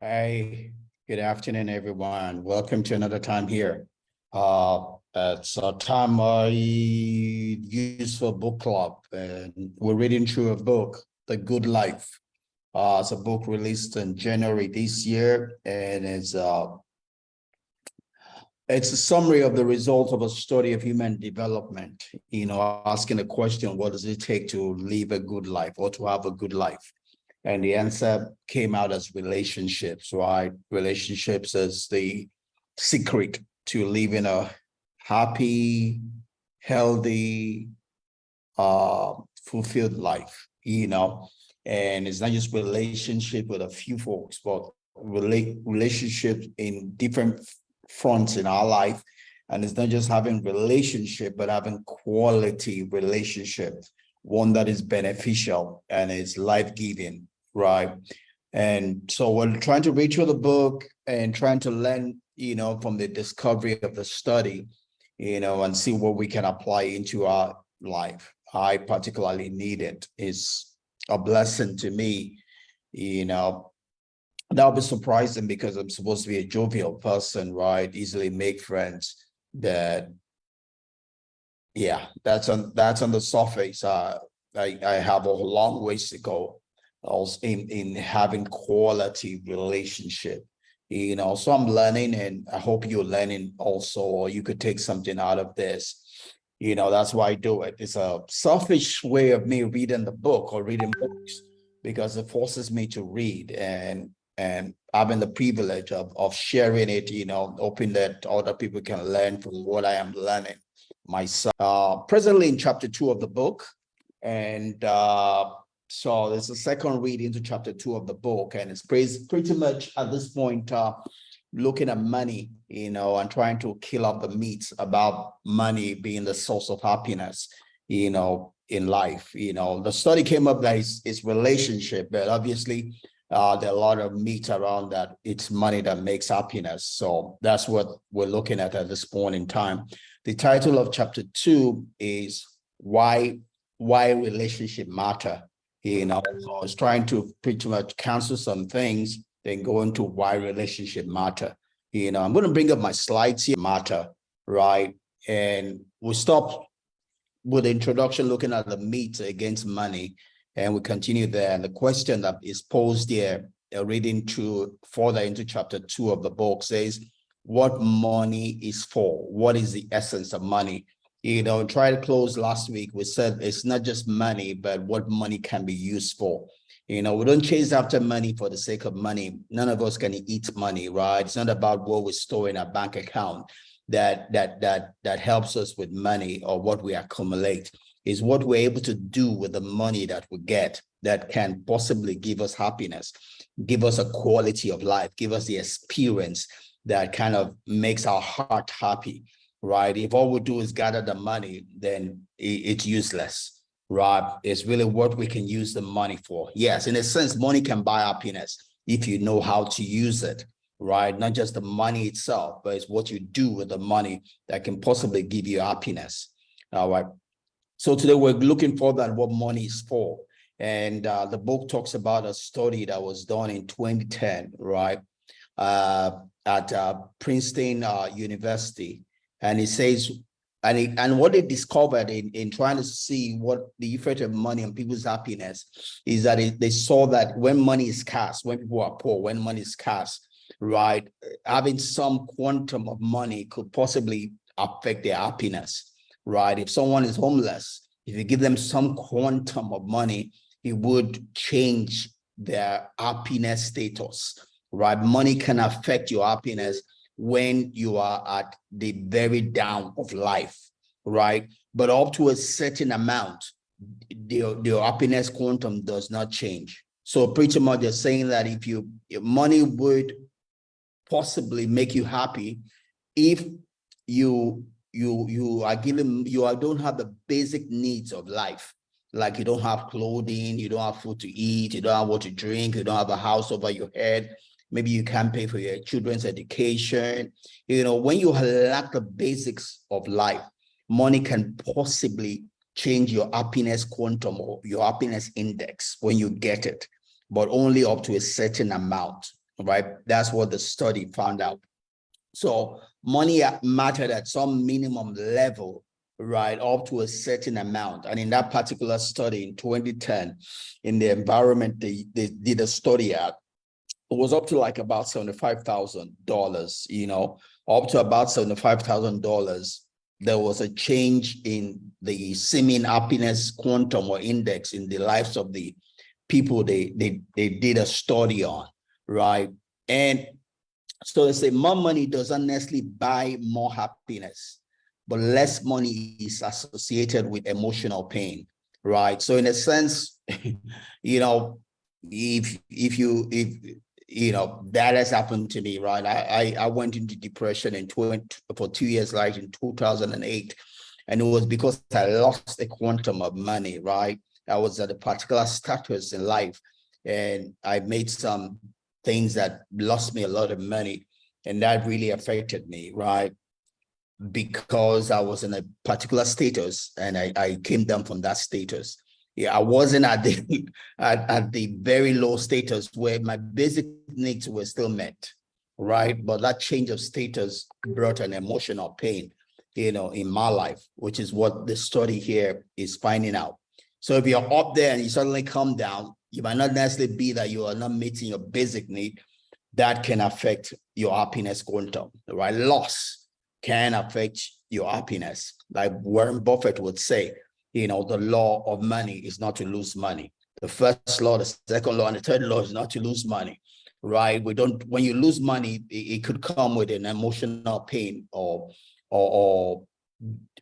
Hey, good afternoon, everyone. Welcome to another time here. It's a time I use for book club, and we're reading through a book, The Good Life. It's a book released in January this year, and it's a summary of the results of a study of human development. Asking the question, what does it take to live a good life or to have a good life? And the answer came out as relationships, right? Relationships is the secret to living a happy, healthy, fulfilled life, And it's not just relationship with a few folks, but relationships in different fronts in our life. And it's not just having relationship, but having quality relationship, one that is beneficial and is life-giving, right? And so we're trying to read through the book and trying to learn, from the discovery of the study, and see what we can apply into our life. I particularly need it. It's a blessing to me, That'll be surprising because I'm supposed to be a jovial person, right? Easily make friends. That's on the surface. I have a long ways to go also in having quality relationship. So I'm learning, and I hope you're learning also, or you could take something out of this. That's why I do it. It's a selfish way of me reading the book or reading books because it forces me to read and having the privilege of sharing it, hoping that other people can learn from what I am learning myself. Presently in chapter 2 of the book, and so there's a second read into chapter 2 of the book, and it's pretty much at this point looking at money, and trying to kill off the myths about money being the source of happiness, in life. The study came up that it's relationship, but obviously there are a lot of myths around that it's money that makes happiness. So that's what we're looking at this point in time. The title of chapter 2 is why relationship matter. So I was trying to pretty much cancel some things, then go into why relationship matter. I'm going to bring up my slides here. Matter, right? And we'll stop with the introduction looking at the myths against money, and we continue there. And the question that is posed here, reading through further into chapter 2 of the book, says, what money is for? What is the essence of money? Try to close last week. We said it's not just money, but what money can be used for. We don't chase after money for the sake of money. None of us can eat money, right? It's not about what we store in our bank account that helps us with money or what we accumulate. Is what we're able to do with the money that we get that can possibly give us happiness, give us a quality of life, give us the experience that kind of makes our heart happy, right? If all we do is gather the money, then it's useless, right? It's really what we can use the money for. Yes, in a sense, money can buy happiness if you know how to use it, right? Not just the money itself, but it's what you do with the money that can possibly give you happiness, all right? So today we're looking further at what money is for. And the book talks about a study that was done in 2010, right? At Princeton University. And it says, and what they discovered in trying to see what the effect of money on people's happiness is that they saw that when money is scarce, when people are poor, when money is scarce, right, having some quantum of money could possibly affect their happiness. Right? If someone is homeless, if you give them some quantum of money, it would change their happiness status, right? Money can affect your happiness when you are at the very down of life, right? But up to a certain amount, the happiness quantum does not change. So pretty much they're saying that if money would possibly make you happy if you don't have the basic needs of life, like you don't have clothing, you don't have food to eat, you don't have what to drink, you don't have a house over your head, maybe you can't pay for your children's education. When you lack the basics of life, money can possibly change your happiness quantum or your happiness index when you get it, but only up to a certain amount. right? That's what the study found out. So money mattered at some minimum level, right, up to a certain amount. And in that particular study in 2010, in the environment they did a study at, it was up to like about $75,000, up to about $75,000. There was a change in the seeming happiness quantum or index in the lives of the people they did a study on, right? And so they say more money doesn't necessarily buy more happiness, but less money is associated with emotional pain, right? So in a sense, you know, if that has happened to me, right? I went into depression for 2 years, like in 2008, and it was because I lost a quantum of money, right? I was at a particular status in life, and I made some things that lost me a lot of money, and that really affected me, right? Because I was in a particular status and I came down from that status. Yeah, I wasn't at the at the very low status where my basic needs were still met, right? But that change of status brought an emotional pain, in my life, which is what the study here is finding out. So if you're up there and you suddenly come down, you might not necessarily be that you are not meeting your basic need. That can affect your happiness quantum, right? Loss can affect your happiness. Like Warren Buffett would say, the law of money is not to lose money. The first law, the second law, and the third law is not to lose money, right? When you lose money, it could come with an emotional pain or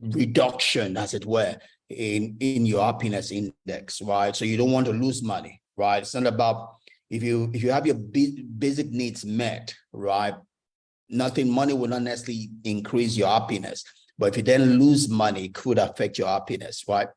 reduction, as it were, in your happiness index, right? So you don't want to lose money, right? It's not about if you have your basic needs met, right? Money will not necessarily increase your happiness, but if you then lose money, it could affect your happiness, right?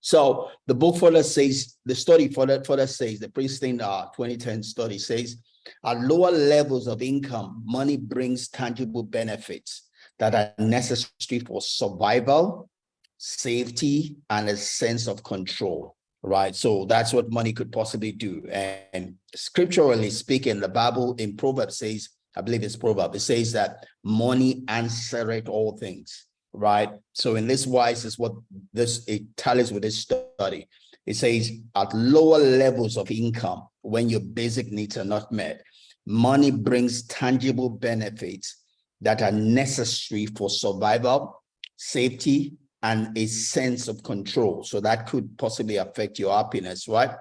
So the book further says, the study further says, the Princeton 2010 study says, at lower levels of income, money brings tangible benefits that are necessary for survival, safety, and a sense of control, right? So that's what money could possibly do. And scripturally speaking, the Bible in Proverbs says, I believe it's Proverbs, it says that money answereth all things, right? So in this wise is what it tallies with this study. It says at lower levels of income, when your basic needs are not met, money brings tangible benefits that are necessary for survival, safety, and a sense of control. So that could possibly affect your happiness, right?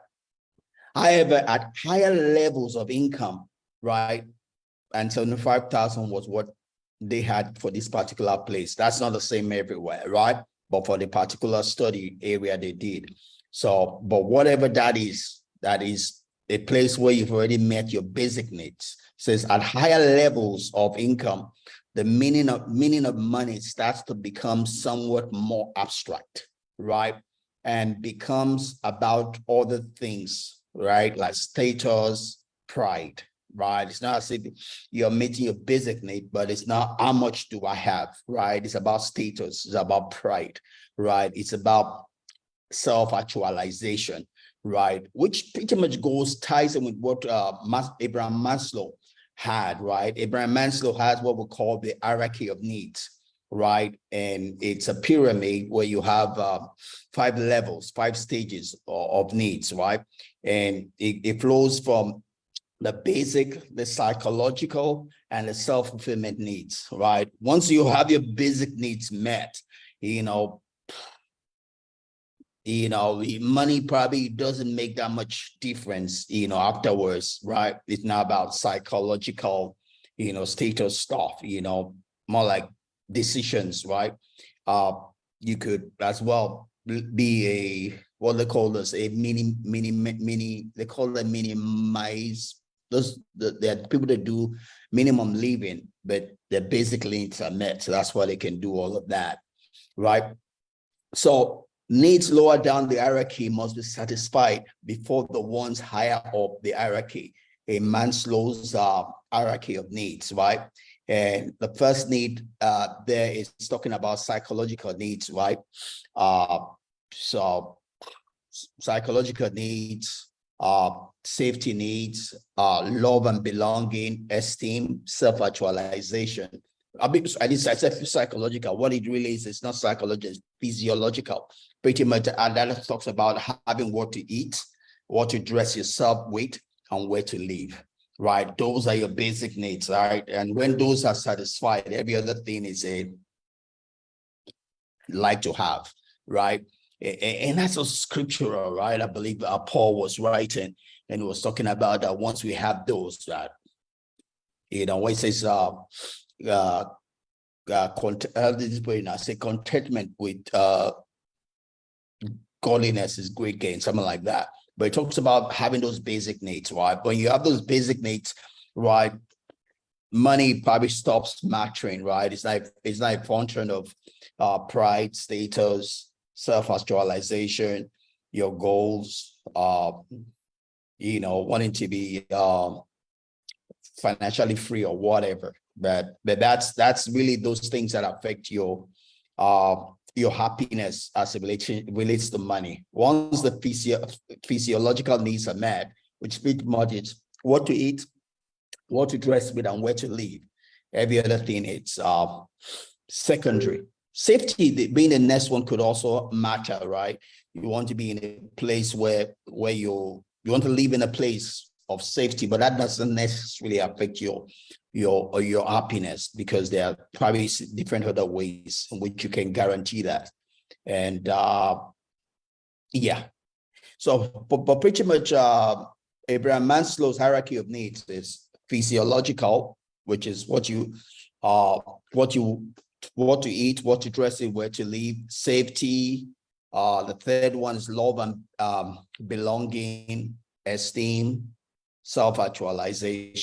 However, at higher levels of income, right? And 75,000 was what they had for this particular place. That's not the same everywhere, right? But for the particular study area they did. So, but whatever that is a place where you've already met your basic needs. It says at higher levels of income, the meaning of money starts to become somewhat more abstract, right? And becomes about other things, right? Like status, pride, right? It's not as if you're meeting your basic need, but it's not how much do I have, right? It's about status, it's about pride, right? It's about self-actualization, right? Which pretty much ties in with what Abraham Maslow had, right? Abraham Maslow has what we call the hierarchy of needs, right? And it's a pyramid where you have 5 levels, 5 stages of needs, right? And it flows from the basic, the psychological, and the self-fulfillment needs, right? Once you have your basic needs met, money probably doesn't make that much difference, afterwards, right? It's not about psychological, status stuff, more like decisions, right? You could as well be what they call this, they call it minimize. There are people that do minimum living, but their basic needs are met. So that's why they can do all of that, right? So needs lower down the hierarchy must be satisfied before the ones higher up the hierarchy, a Maslow's hierarchy of needs, right? And the first need there is talking about psychological needs, right? So psychological needs, safety needs, love and belonging, esteem, self-actualization. I said psychological. What it really is, it's not psychological, it's physiological. Pretty much, and that talks about having what to eat, what to dress yourself with, and where to live. Right? Those are your basic needs, right? And when those are satisfied, every other thing is a like to have, right? And that's a scriptural, right? I believe Paul was writing and he was talking about that once we have those, that, when it says, say contentment with godliness is great gain, something like that. But it talks about having those basic needs, right? When you have those basic needs, right, money probably stops mattering, right? It's like a function of pride, status, self-actualization, your goals, wanting to be financially free or whatever. But that's really those things that affect your happiness as it relates to money. Once the physiological needs are met, which pretty much is what to eat, what to dress with, and where to live. Every other thing, it's secondary. Safety being the next one could also matter, right? You want to be in a place where you want to live in a place of safety, but that doesn't necessarily affect your happiness, because there are probably different other ways in which you can guarantee that. And yeah, so but pretty much Abraham Maslow's hierarchy of needs is physiological, which is what to eat, what to dress in, where to live. Safety. The third one is love and belonging, esteem, self-actualization.